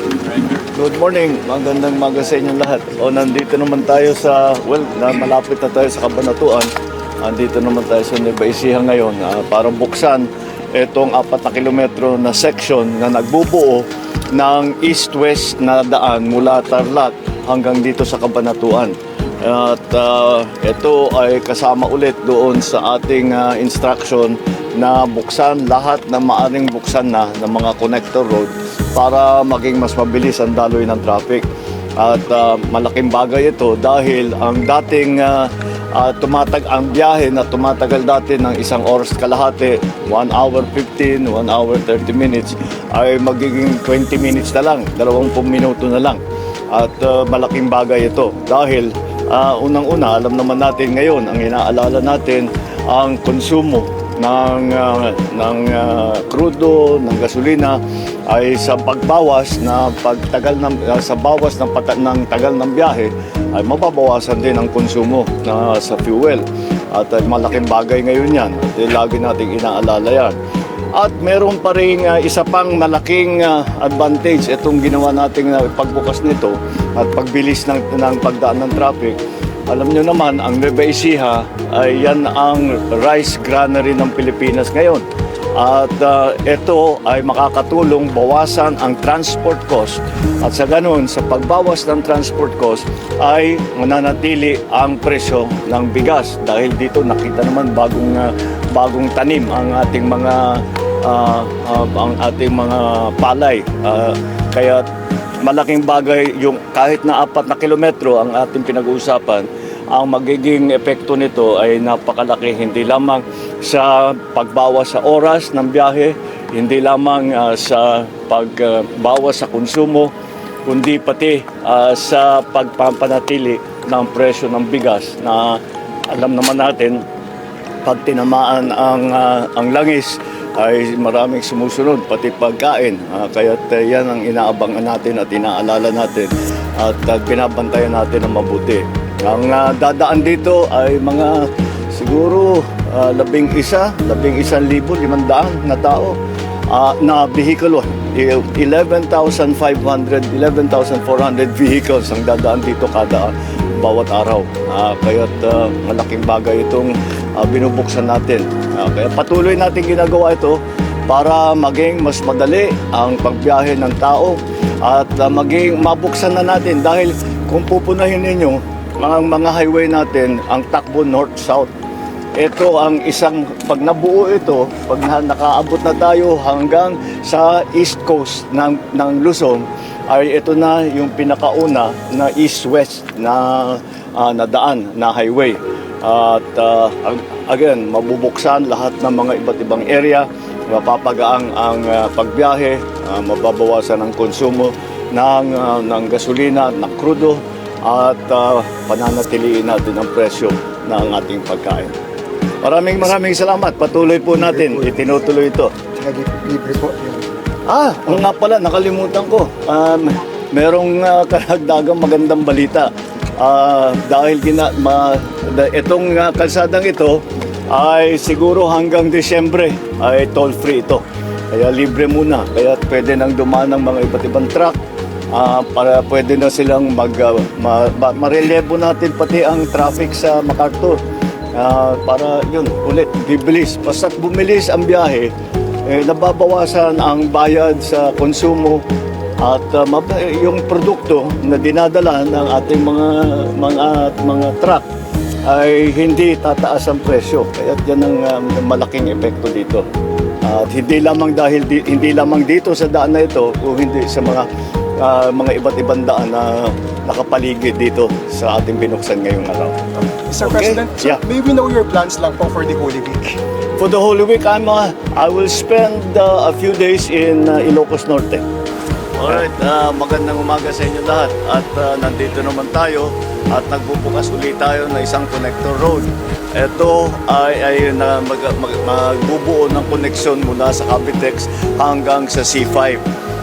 Good morning, magandang umaga sa inyong lahat. Nandito naman tayo sa, malapit na tayo sa Cabanatuan. Nandito naman tayo sa Nueva Ecija ngayon para buksan itong 4 na kilometro na section na nagbubuo ng east-west na daan mula Tarlac hanggang dito sa Cabanatuan. At ito ay kasama ulit doon sa ating instruction na buksan lahat na maaring buksan na ng mga connector road para maging mas mabilis ang daloy ng traffic. At malaking bagay ito dahil ang dating ang biyahe na tumatagal dati ng 1 oras kalahati, 1 hour 15, 1 hour 30 minutes, ay magiging 20 minutes na lang, 20 minuto na lang. At malaking bagay ito dahil unang-una, alam naman natin ngayon, ang inaalala natin, ang konsumo ng krudo, ng gasolina ay sa pagbawas na pagtagal sa bawas ng tagal ng biyahe ay mababawasan din ang konsumo sa fuel. At malaking bagay ngayon yan. At lagi nating inaalala yan. At meron pa rin isa pang malaking advantage itong ginawa nating pagbukas nito at pagbilis ng pagdaan ng traffic. Alam nyo naman, ang Nueva Ecija ay yan ang rice granary ng Pilipinas ngayon. At ito ay makakatulong bawasan ang transport cost. At sa ganun, sa pagbawas ng transport cost ay mananatili ang presyo ng bigas. Dahil dito nakita naman bagong tanim ang ating mga palay. Kaya malaking bagay yung kahit na 4 na kilometro ang ating pinag-uusapan, ang magiging epekto nito ay napakalaki, hindi lamang sa pagbawas sa oras ng biyahe, hindi lamang sa pagbawas sa konsumo, kundi pati sa pagpapanatili ng presyo ng bigas na alam naman natin pag tinamaan ang langis ay maraming sumusunod, pati pagkain. Kaya yan ang inaabangan natin at inaalala natin at binabantayan natin ng mabuti. Ang dadaan dito ay mga siguro 11,500 na tao na vehicle. 11,500, 11,400 vehicles ang dadaan dito kada bawat araw. Kaya't malaking bagay itong binubuksan natin. Kaya patuloy natin ginagawa ito para maging mas madali ang pagbiyahe ng tao at maging mabuksan na natin dahil kung pupunahin ninyo ang mga highway natin, ang takbo north-south. Ito ang isang, pag nabuo ito, pag nakaabot na tayo hanggang sa east coast ng Luzon, ay ito na yung pinakauna na east-west na daan, na highway. At again, mabubuksan lahat ng mga iba't ibang area, mapapagaang ang pagbiyahe, mababawasan ang konsumo ng gasolina, ng krudo, at pananatiliin natin ang presyo ng ating pagkain. Maraming salamat. Patuloy po natin. Itinutuloy ito. Libre po. Nga pala, nakalimutan ko. Merong karagdagang magandang balita. Dahil itong kalsadang ito ay siguro hanggang Disyembre ay toll-free ito. Kaya libre muna. Kaya pwede nang dumaan ng mga iba't ibang truck. Para pwede na silang marelebo natin pati ang traffic sa MacArthur. Para yun, ulit, bibilis. Basta't bumilis ang biyahe, nababawasan ang bayad sa konsumo at yung produkto na dinadala ng ating mga truck ay hindi tataas ang presyo. Kaya yan ang malaking epekto dito. At hindi lamang dito sa daan na ito o hindi sa mga iba't ibang daan na nakapaligid dito sa ating binuksan ngayong araw. Mr. President, so may we know your plans lang po for the Holy Week? For the Holy Week, I will spend a few days in Ilocos Norte. Alright, magandang umaga sa inyo lahat. At nandito naman tayo at nagbubukas ulit tayo ng isang connector road. Ito ay magbubuo ng koneksyon mula sa Cavitex hanggang sa C5.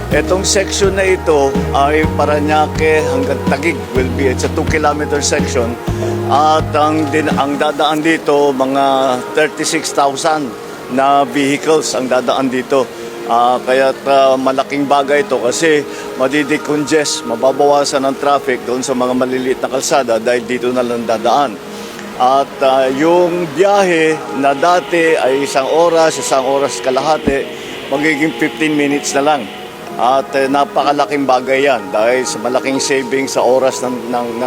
Itong section na ito ay Parañaque hanggang Taguig it's a 2-kilometer section at ang dadaan dito mga 36,000 na vehicles ang dadaan dito Kaya't malaking bagay ito kasi madidecongest, mababawasan ang traffic doon sa mga maliliit na kalsada dahil dito na lang dadaan. At yung biyahe na dati ay 1 oras kalahati, magiging 15 minutes na lang. At napakalaking bagay yan dahil sa malaking savings sa oras ng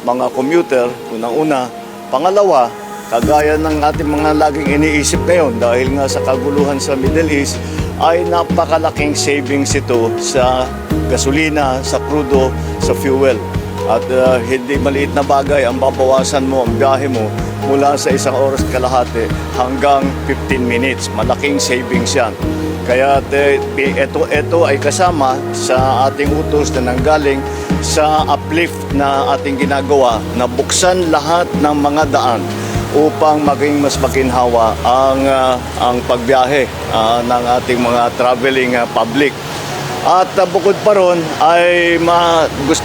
mga commuter, unang-una. Pangalawa, kagaya ng ating mga laging iniisip ngayon dahil nga sa kaguluhan sa Middle East, ay napakalaking savings ito sa gasolina, sa crudo, sa fuel. At hindi maliit na bagay ang babawasan mo ang biyahe mo mula sa 1 oras kalahati hanggang 15 minutes. Malaking savings yan. Kaya ito ay kasama sa ating utos na nanggaling sa uplift na ating ginagawa na buksan lahat ng mga daan upang maging mas maginhawa ang pagbiyahe ng ating mga traveling public. At bukod pa ron ay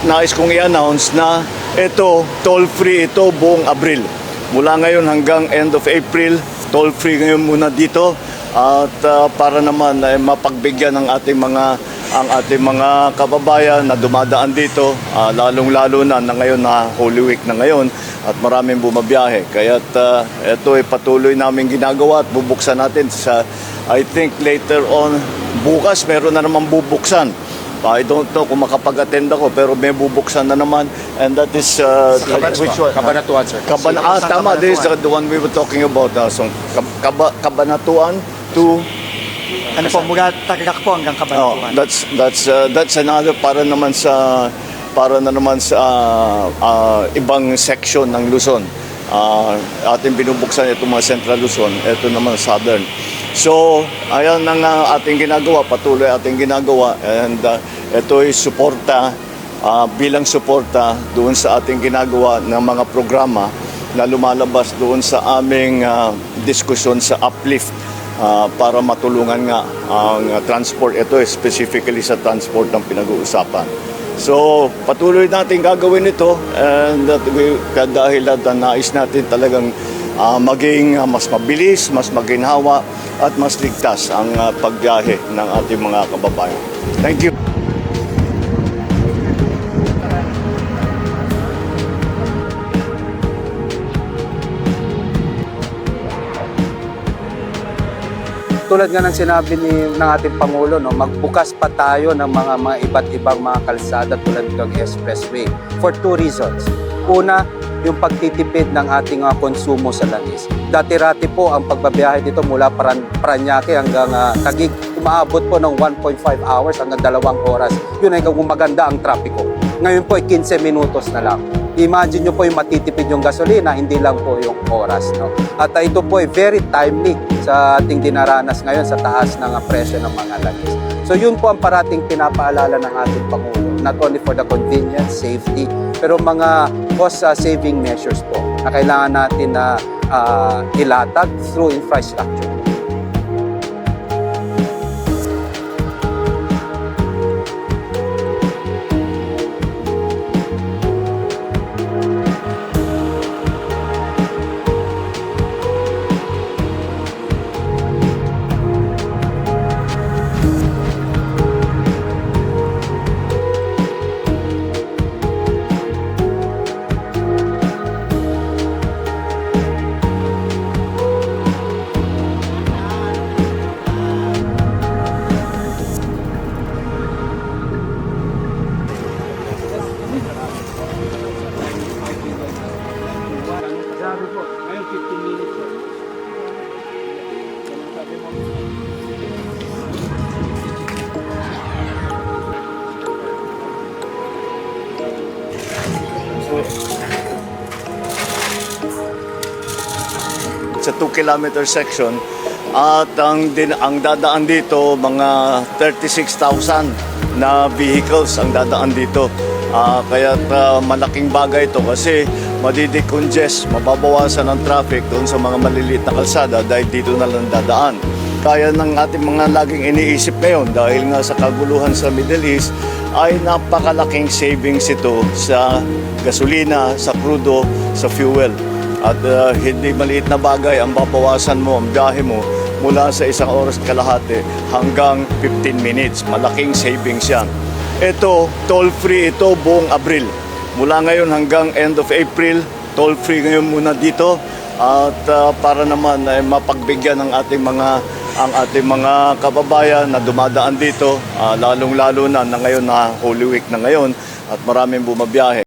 nais kong i-announce na ito, toll-free ito buong Abril. Mula ngayon hanggang end of April, toll-free ngayon muna dito. At para naman ay mapagbigyan ng ating mga kababayan na dumadaan dito, lalong-lalo na ngayon na Holy Week na ngayon at maraming bumabiyahe. Kaya ito ay patuloy namin ginagawa at bubuksan natin sa, I think later on, bukas meron na naman bubuksan. I don't know kung makapag-attend ako pero may bubuksan na naman and that is which one? Cabanatuan, sir. Tama, this is the one we were talking about. So, Cabanatuan to Ano po, mula Tarlac po hanggang Cabanatuan. that's another para na naman sa ibang section ng Luzon. Ating binubuksan itong mga Central Luzon, ito naman Southern. So, ayan ang ating ginagawa, patuloy ating ginagawa and ito ay suporta, bilang suporta doon sa ating ginagawa ng mga programa na lumalabas doon sa aming diskusyon sa uplift para matulungan nga ang transport. Ito specifically sa transport ng pinag-uusapan. So, patuloy natin gagawin ito and dahil nais natin talagang maging mas mabilis, mas maginhawa at mas ligtas ang pagbiyahe ng ating mga kababayan. Thank you. Tulad nga ng sinabi ng ating Pangulo, no, magbukas pa tayo ng mga iba't ibang mga kalsada tulad ng expressway for 2 reasons. Una, yung pagtitipid ng ating konsumo sa langis. Dati-rati po ang pagbabiyahe dito mula Parañaque hanggang Taguig, umaabot po ng 1.5 hours hanggang 2 oras. Yun ay kung maganda ang trapiko. Ngayon po ay 15 minutos na lang. Imagine nyo po yung matitipid yung gasolina, hindi lang po yung oras. No? At ito po ay very timely sa ating dinaranas ngayon sa taas ng presyo ng mga langis. So yun po ang parating pinapaalala ng ating Pangulo. Not only for the convenience, safety, pero mga cost-saving measures po na kailangan natin na ilatag through infrastructure. Sabi po, ngayon 15 minutes. Sabi mo. Sa 2-kilometer section at ang dadaan dito mga 36,000 na vehicles ang dadaan dito. Kaya't malaking bagay ito kasi madidecongest, mababawasan ang traffic doon sa mga maliliit na kalsada dahil dito na lang dadaan. Kaya ng ating mga laging iniisip ngayon dahil nga sa kaguluhan sa Middle East ay napakalaking savings ito sa gasolina, sa crudo, sa fuel. At hindi maliit na bagay ang babawasan mo ang biyahe mo mula sa 1 oras kalahati hanggang 15 minutes. Malaking savings yan. Ito, toll-free ito buong Abril. Mula ngayon hanggang end of April, toll-free ngayon muna dito. At para naman ay mapagbigyan ng ating mga kababayan na dumadaan dito, lalong-lalo na ngayon na Holy Week na ngayon at maraming bumabiyahe.